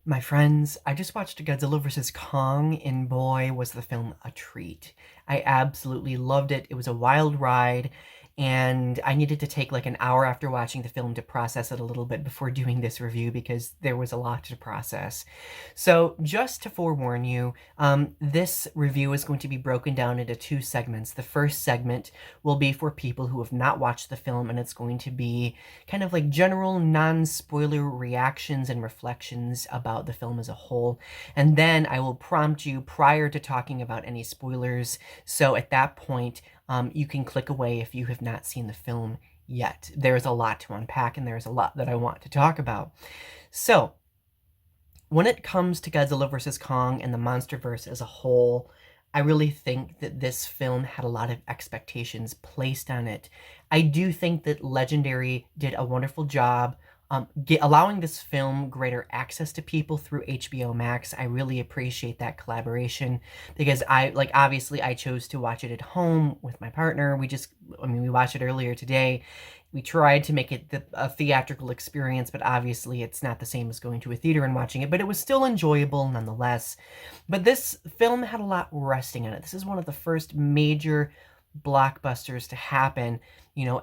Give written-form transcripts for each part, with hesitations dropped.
My friends, I just watched Godzilla vs. Kong, and boy, was the film a treat. I absolutely loved it. It was a wild ride, and I needed to take like an hour after watching the film to process it a little bit before doing this review because there was a lot to process. So, just to forewarn you, this review is going to be broken down into two segments. The first segment will be for people who have not watched the film, and it's going to be kind of like general non-spoiler reactions and reflections about the film as a whole. And then I will prompt you prior to talking about any spoilers. So at that point, you can click away if you have not seen the film yet. There's a lot to unpack and there's a lot that I want to talk about. So when it comes to Godzilla vs. Kong and the MonsterVerse as a whole, I really think that this film had a lot of expectations placed on it. I do think that Legendary did a wonderful job allowing this film greater access to people through HBO Max. I really appreciate that collaboration because obviously I chose to watch it at home with my partner. We watched it earlier today. We tried to make it a theatrical experience, but obviously it's not the same as going to a theater and watching it, but it was still enjoyable nonetheless. But this film had a lot resting on it. This is one of the first major blockbusters to happen,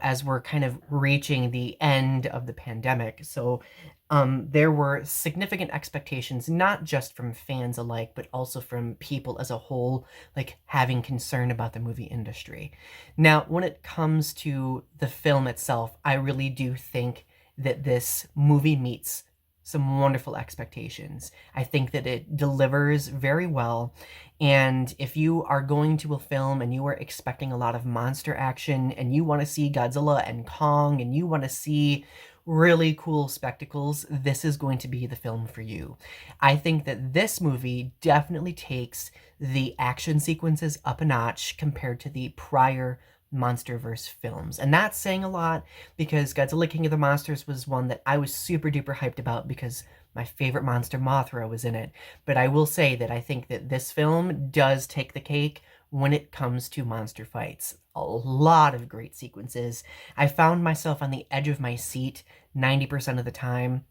as we're kind of reaching the end of the pandemic. So there were significant expectations, not just from fans alike, but also from people as a whole, like having concern about the movie industry. Now, when it comes to the film itself, I really do think that this movie meets some wonderful expectations. I think that it delivers very well. And if you are going to a film and you are expecting a lot of monster action and you want to see Godzilla and Kong and you want to see really cool spectacles, this is going to be the film for you. I think that this movie definitely takes the action sequences up a notch compared to the prior MonsterVerse films. And that's saying a lot because Godzilla King of the Monsters was one that I was super duper hyped about because my favorite monster, Mothra, was in it. But I will say that I think that this film does take the cake when it comes to monster fights. A lot of great sequences. I found myself on the edge of my seat 90% of the time.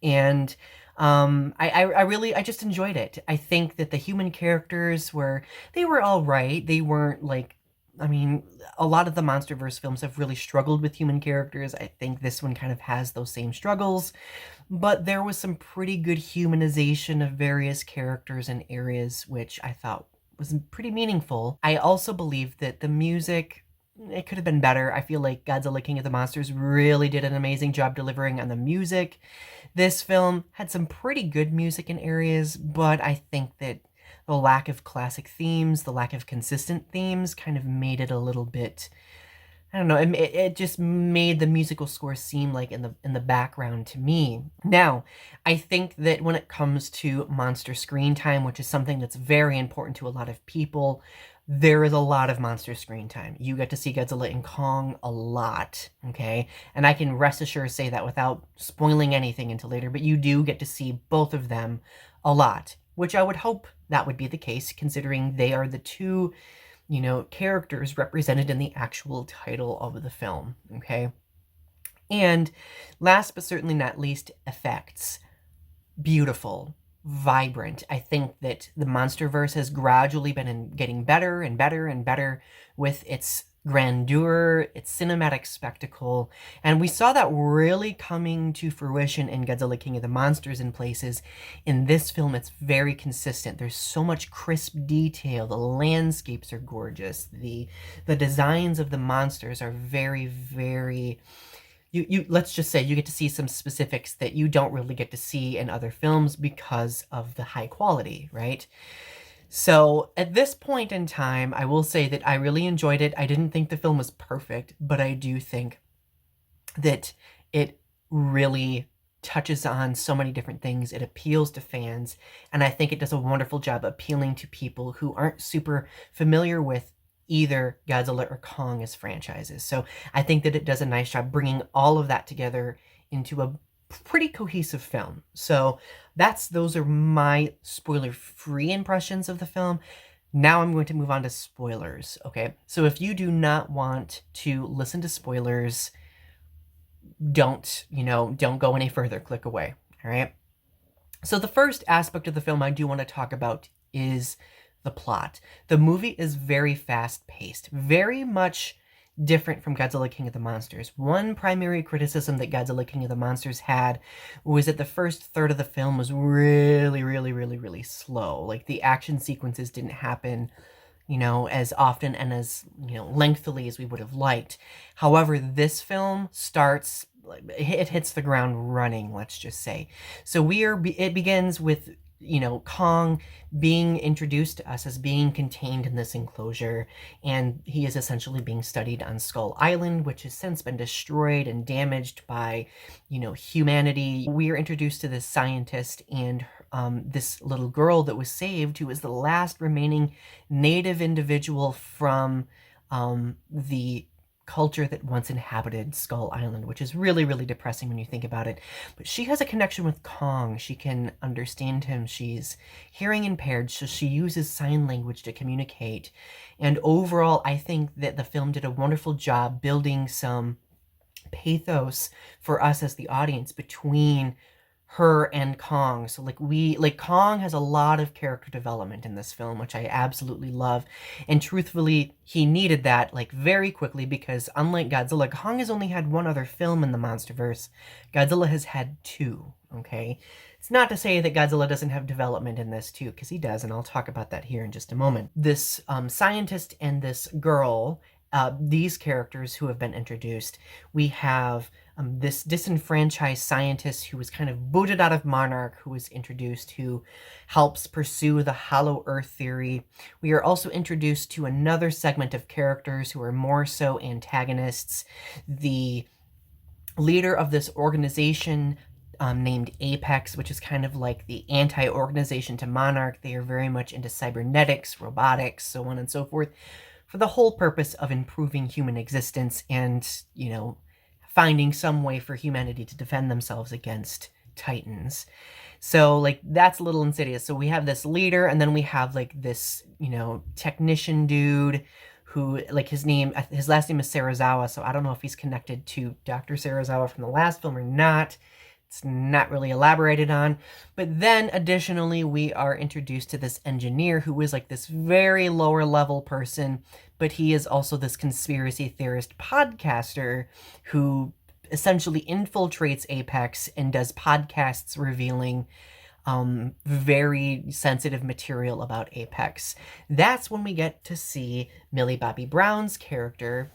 And I just enjoyed it. I think that the human characters they were all right. They weren't like, a lot of the MonsterVerse films have really struggled with human characters. I think this one kind of has those same struggles, but there was some pretty good humanization of various characters and areas, which I thought was pretty meaningful. I also believe that the music, it could have been better. I feel like Godzilla King of the Monsters really did an amazing job delivering on the music. This film had some pretty good music in areas, but I think that the lack of classic themes, the lack of consistent themes kind of made it a little bit, I don't know, it just made the musical score seem like in the background to me. Now, I think that when it comes to monster screen time, which is something that's very important to a lot of people, there is a lot of monster screen time. You get to see Godzilla and Kong a lot, okay? And I can rest assured say that without spoiling anything until later, but you do get to see both of them a lot, which I would hope that would be the case considering they are the two, characters represented in the actual title of the film, okay? And last but certainly not least, effects. Beautiful, vibrant. I think that the MonsterVerse has gradually been getting better and better and better with its grandeur, its cinematic spectacle, and we saw that really coming to fruition in Godzilla King of the Monsters in places. In this film, it's very consistent. There's so much crisp detail. The landscapes are gorgeous. The designs of the monsters are very, very, you let's just say you get to see some specifics that you don't really get to see in other films because of the high quality, right? So at this point in time, I will say that I really enjoyed it. I didn't think the film was perfect, but I do think that it really touches on so many different things. It appeals to fans, and I think it does a wonderful job appealing to people who aren't super familiar with either Godzilla or Kong as franchises. So I think that it does a nice job bringing all of that together into a pretty cohesive film. So those are my spoiler-free impressions of the film. Now I'm going to move on to spoilers, okay? So if you do not want to listen to spoilers, don't go any further, click away, all right? So the first aspect of the film I do want to talk about is the plot. The movie is very fast-paced, very much different from Godzilla King of the Monsters. One primary criticism that Godzilla King of the Monsters had was that the first third of the film was really, really, really, really slow. Like the action sequences didn't happen, as often and as, lengthily as we would have liked. However, this film starts, it hits the ground running, let's just say. So it begins with, Kong being introduced to us as being contained in this enclosure, and he is essentially being studied on Skull Island, which has since been destroyed and damaged by, humanity. We are introduced to this scientist and this little girl that was saved, who is the last remaining native individual from the culture that once inhabited Skull Island, which is really, really depressing when you think about it. But she has a connection with Kong. She can understand him. She's hearing impaired, so she uses sign language to communicate. And overall, I think that the film did a wonderful job building some pathos for us as the audience between her and Kong. So Kong has a lot of character development in this film, which I absolutely love. And truthfully, he needed that like very quickly because unlike Godzilla, Kong has only had one other film in the MonsterVerse. Godzilla has had two, okay? It's not to say that Godzilla doesn't have development in this too, because he does, and I'll talk about that here in just a moment. This scientist and this girl, these characters who have been introduced, we have this disenfranchised scientist who was kind of booted out of Monarch, who was introduced, who helps pursue the Hollow Earth theory. We are also introduced to another segment of characters who are more so antagonists. The leader of this organization, named Apex, which is kind of like the anti-organization to Monarch. They are very much into cybernetics, robotics, so on and so forth, for the whole purpose of improving human existence and, finding some way for humanity to defend themselves against Titans. So, that's a little insidious. So we have this leader, and then we have, this, technician dude who, his last name is Serizawa, so I don't know if he's connected to Dr. Serizawa from the last film or not. It's not really elaborated on. But then, additionally, we are introduced to this engineer who is this very lower level person, but he is also this conspiracy theorist podcaster who essentially infiltrates Apex and does podcasts revealing very sensitive material about Apex. That's when we get to see Millie Bobby Brown's character,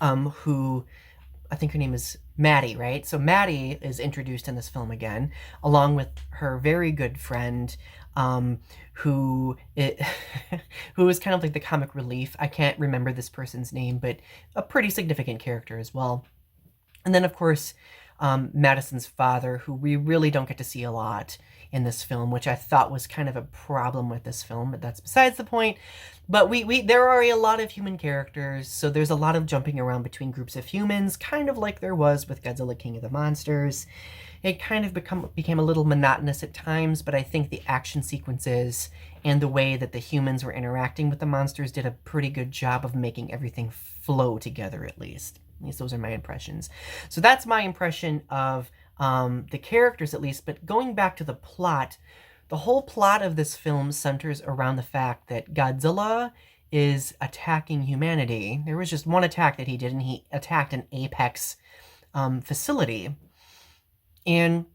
who I think her name is Maddie, right? So Maddie is introduced in this film again, along with her very good friend, who who is kind of like the comic relief. I can't remember this person's name, but a pretty significant character as well. And then, of course, Madison's father, who we really don't get to see a lot in this film, which I thought was kind of a problem with this film, but that's besides the point. But there are a lot of human characters, so there's a lot of jumping around between groups of humans, kind of like there was with Godzilla King of the Monsters. It kind of became a little monotonous at times, but I think the action sequences and the way that the humans were interacting with the monsters did a pretty good job of making everything flow together, at least. At least those are my impressions. So that's my impression of the characters, at least. But going back to the plot, the whole plot of this film centers around the fact that Godzilla is attacking humanity. There was just one attack that he did, and he attacked an Apex facility. And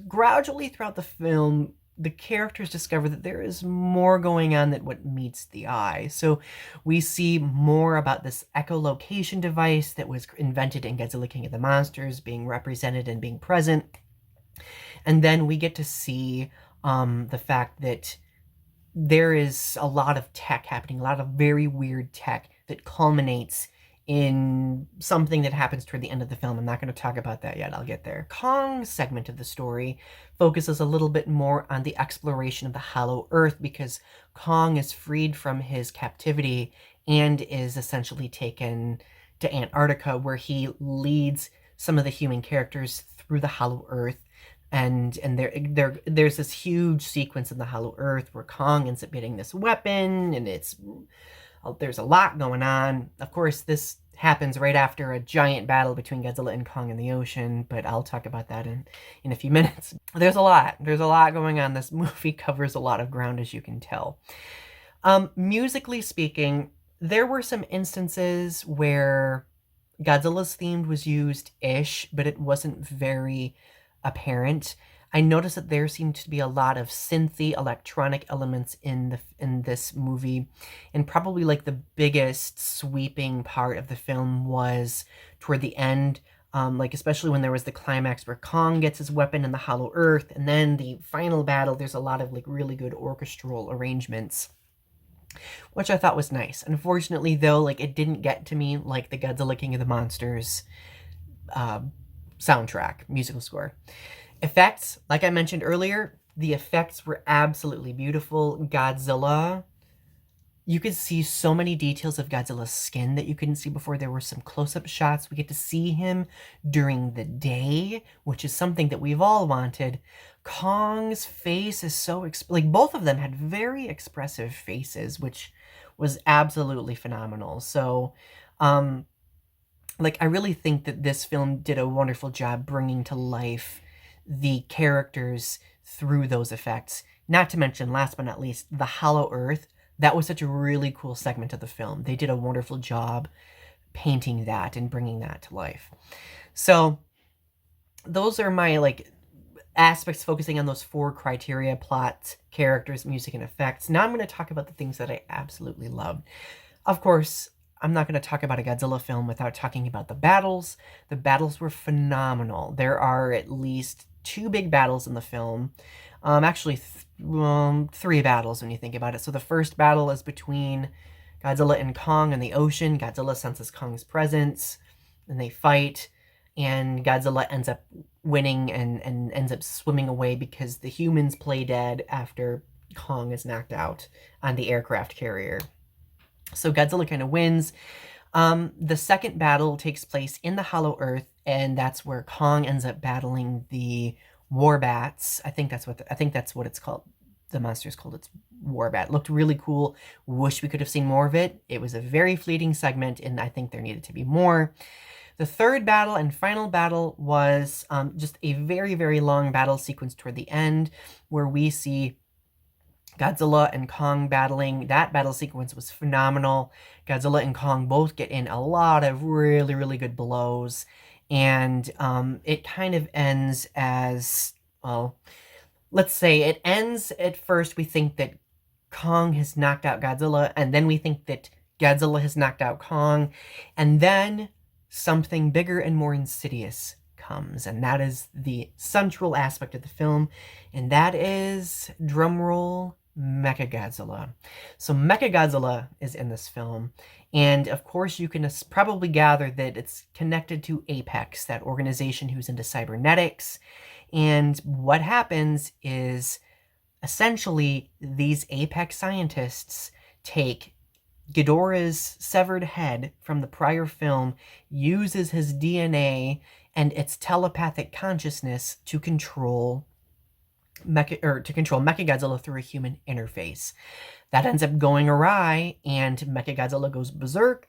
gradually throughout the film, the characters discover that there is more going on than what meets the eye. So we see more about this echolocation device that was invented in Godzilla King of the Monsters being represented and being present. And then we get to see the fact that there is a lot of tech happening, a lot of very weird tech that culminates in something that happens toward the end of the film. I'm not going to talk about that yet. I'll get there. Kong's segment of the story focuses a little bit more on the exploration of the Hollow Earth because Kong is freed from his captivity and is essentially taken to Antarctica, where he leads some of the human characters through the Hollow Earth. And there's this huge sequence in the Hollow Earth where Kong ends up getting this weapon, and there's a lot going on. Of course, this happens right after a giant battle between Godzilla and Kong in the ocean, but I'll talk about that in a few minutes. There's a lot. There's a lot going on. This movie covers a lot of ground, as you can tell. Musically speaking, there were some instances where Godzilla's theme was used-ish, but it wasn't very apparent. I noticed that there seemed to be a lot of synthy electronic elements in this movie, and probably like the biggest sweeping part of the film was toward the end, like especially when there was the climax where Kong gets his weapon in the Hollow Earth, and then the final battle. There's a lot of like really good orchestral arrangements, which I thought was nice. Unfortunately, though, like it didn't get to me like the Godzilla King of the Monsters soundtrack, musical score. Effects, like I mentioned earlier, the effects were absolutely beautiful. Godzilla, you could see so many details of Godzilla's skin that you couldn't see before. There were some close-up shots. We get to see him during the day, which is something that we've all wanted. Kong's face is so like both of them had very expressive faces, which was absolutely phenomenal. So like I really think that this film did a wonderful job bringing to life the characters through those effects. Not to mention, last but not least, the Hollow Earth. That was such a really cool segment of the film. They did a wonderful job painting that and bringing that to life. So those are my like aspects focusing on those 4 criteria: plot, characters, music, and effects. Now I'm going to talk about the things that I absolutely loved. Of course, I'm not going to talk about a Godzilla film without talking about the battles. The battles were phenomenal. There are at least 2 big battles in the film. Actually, 3 battles when you think about it. So the first battle is between Godzilla and Kong in the ocean. Godzilla senses Kong's presence, and they fight, and Godzilla ends up winning and ends up swimming away because the humans play dead after Kong is knocked out on the aircraft carrier. So Godzilla kind of wins. The second battle takes place in the Hollow Earth, and that's where Kong ends up battling the Warbats. I think that's what it's called. The monster is called, it's Warbat. Looked really cool. Wish we could have seen more of it. It was a very fleeting segment, and I think there needed to be more. The third battle and final battle was just a very, very long battle sequence toward the end, where we see Godzilla and Kong battling. That battle sequence was phenomenal. Godzilla and Kong both get in a lot of really, really good blows. And it kind of ends as, well, let's say it ends at first. We think that Kong has knocked out Godzilla, and then we think that Godzilla has knocked out Kong. And then something bigger and more insidious comes, and that is the central aspect of the film, and that is, drumroll, Mecha Godzilla. So Mecha Godzilla is in this film, and of course you can probably gather that it's connected to Apex, that organization who's into cybernetics. And what happens is, essentially, these Apex scientists take Ghidorah's severed head from the prior film, uses his DNA and its telepathic consciousness to control Mecha Godzilla through a human interface. That ends up going awry, and Mecha Godzilla goes berserk,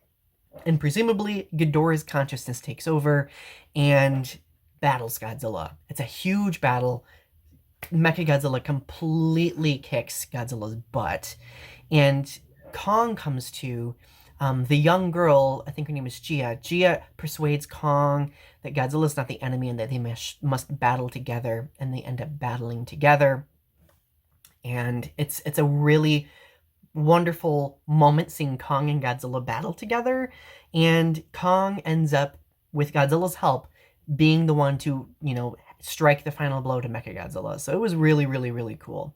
and presumably Ghidorah's consciousness takes over and battles Godzilla. It's a huge battle. Mecha Godzilla completely kicks Godzilla's butt, and Kong comes to. The young girl, I think her name is Gia. Gia persuades Kong that Godzilla's not the enemy and that they must battle together, and they end up battling together. And it's a really wonderful moment seeing Kong and Godzilla battle together, and Kong ends up, with Godzilla's help, being the one to, strike the final blow to Mecha Godzilla. So it was really, really, really cool.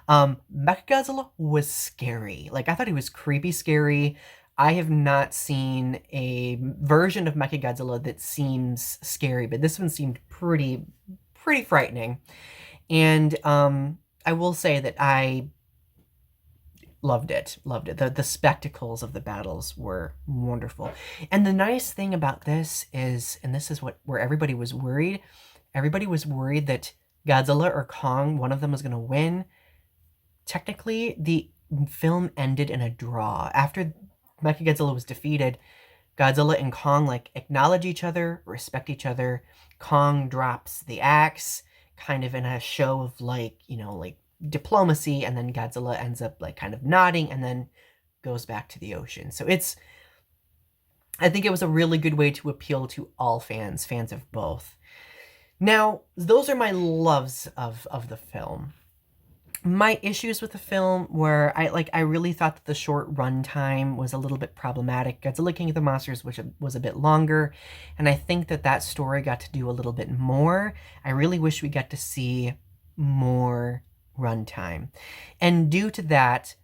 Mecha Godzilla was scary. Like, I thought he was creepy scary. I have not seen a version of Mecha Godzilla that seems scary, but this one seemed pretty frightening. And I will say that I loved it. The spectacles of the battles were wonderful. And the nice thing about this is, and this is where everybody was worried that Godzilla or Kong, one of them was going to win. Technically, the film ended in a draw. After Mecha Godzilla was defeated, Godzilla and Kong like acknowledge each other, respect each other. Kong drops the axe, kind of in a show of like, you know, like diplomacy, and then Godzilla ends up like kind of nodding and then goes back to the ocean. So I think it was a really good way to appeal to all fans, fans of both. Now, those are my loves of the film. My issues with the film were I really thought that the short runtime was a little bit problematic. Godzilla King of the Monsters, which was a bit longer, and I think that that story got to do a little bit more. I really wish we got to see more runtime, and due to that,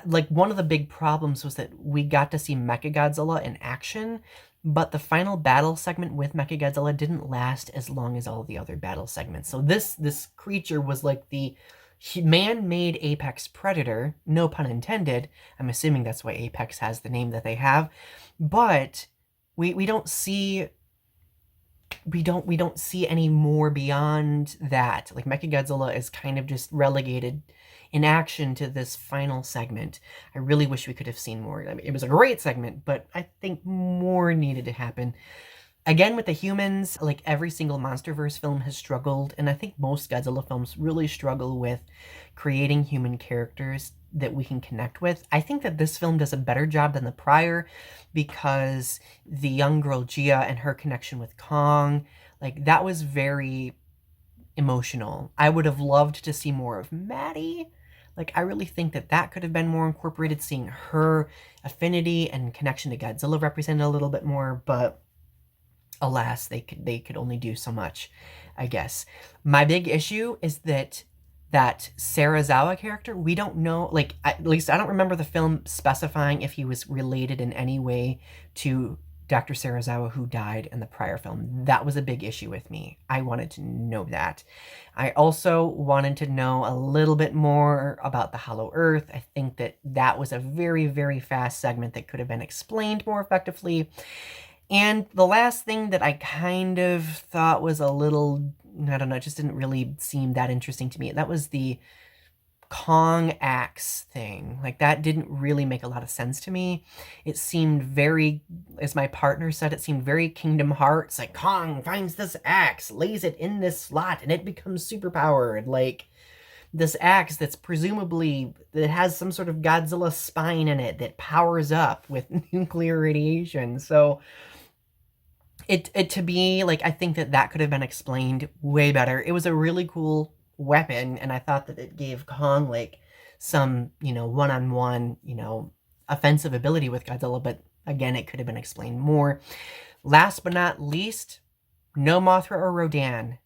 like one of the big problems was that we got to see Mecha Godzilla in action, but the final battle segment with Mecha Godzilla didn't last as long as all the other battle segments. So this creature was like the man-made apex predator, no pun intended. I'm assuming that's why Apex has the name that they have, but we don't see we don't see any more beyond that. Like Mechagodzilla is kind of just relegated in action to this final segment. I really wish we could have seen more. I mean, it was a great segment, but I think more needed to happen. Again, with the humans, like every single MonsterVerse film has struggled, and I think most Godzilla films really struggle with creating human characters that we can connect with. I think that this film does a better job than the prior because the young girl Gia and her connection with Kong, like that was very emotional. I would have loved to see more of Maddie. Like, I really think that that could have been more incorporated, seeing her affinity and connection to Godzilla represented a little bit more, but alas, they could only do so much, I guess. My big issue is that Sarazawa character, we don't know, like, at least I don't remember the film specifying if he was related in any way to Dr. Sarazawa, who died in the prior film. That was a big issue with me. I wanted to know that. I also wanted to know a little bit more about the Hollow Earth. I think that that was a very, very fast segment that could have been explained more effectively. And the last thing that I kind of thought was a little, I don't know, it just didn't really seem that interesting to me. That was the Kong axe thing. Like, that didn't really make a lot of sense to me. It seemed very, as my partner said, it seemed very Kingdom Hearts. Like, Kong finds this axe, lays it in this slot, and it becomes superpowered. Like, this axe that's presumably, that has some sort of Godzilla spine in it that powers up with nuclear radiation. So it to me, like, I think that could have been explained way better. It was a really cool weapon, and I thought that it gave Kong like some, you know, one-on-one, you know, offensive ability with Godzilla, but again, it could have been explained more. Last but not least, no Mothra or Rodan.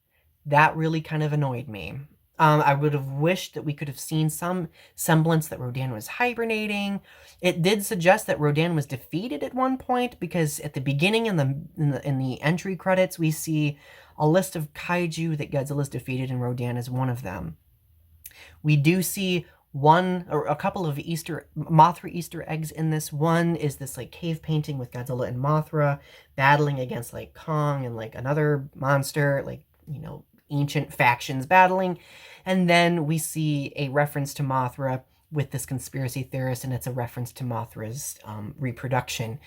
That really kind of annoyed me. I would have wished that we could have seen some semblance that Rodan was hibernating. It did suggest that Rodan was defeated at one point, because at the beginning in the entry credits we see a list of kaiju that Godzilla's defeated, and Rodan is one of them. We do see one or a couple of Mothra Easter eggs in this. One is this like cave painting with Godzilla and Mothra battling against like Kong and like another monster, like, you know, ancient factions battling. And then we see a reference to Mothra with this conspiracy theorist, and it's a reference to Mothra's reproduction.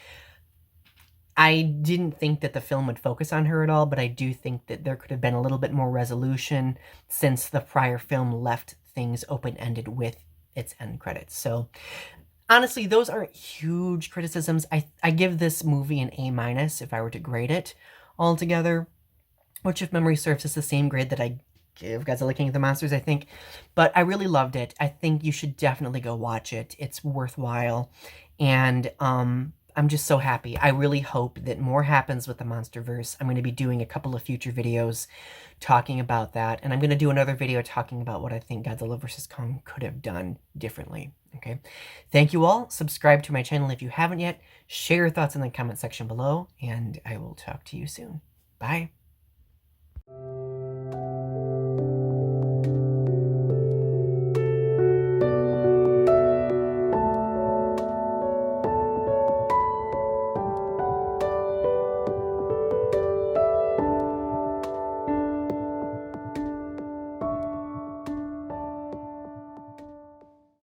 I didn't think that the film would focus on her at all, but I do think that there could have been a little bit more resolution, since the prior film left things open-ended with its end credits. So honestly, those aren't huge criticisms. I give this movie an A- if I were to grade it altogether, which, if memory serves, is the same grade that I give Godzilla King of the Monsters, I think. But I really loved it. I think you should definitely go watch it. It's worthwhile. And I'm just so happy. I really hope that more happens with the MonsterVerse. I'm going to be doing a couple of future videos talking about that. And I'm going to do another video talking about what I think Godzilla vs. Kong could have done differently. Okay. Thank you all. Subscribe to my channel if you haven't yet. Share your thoughts in the comment section below. And I will talk to you soon. Bye.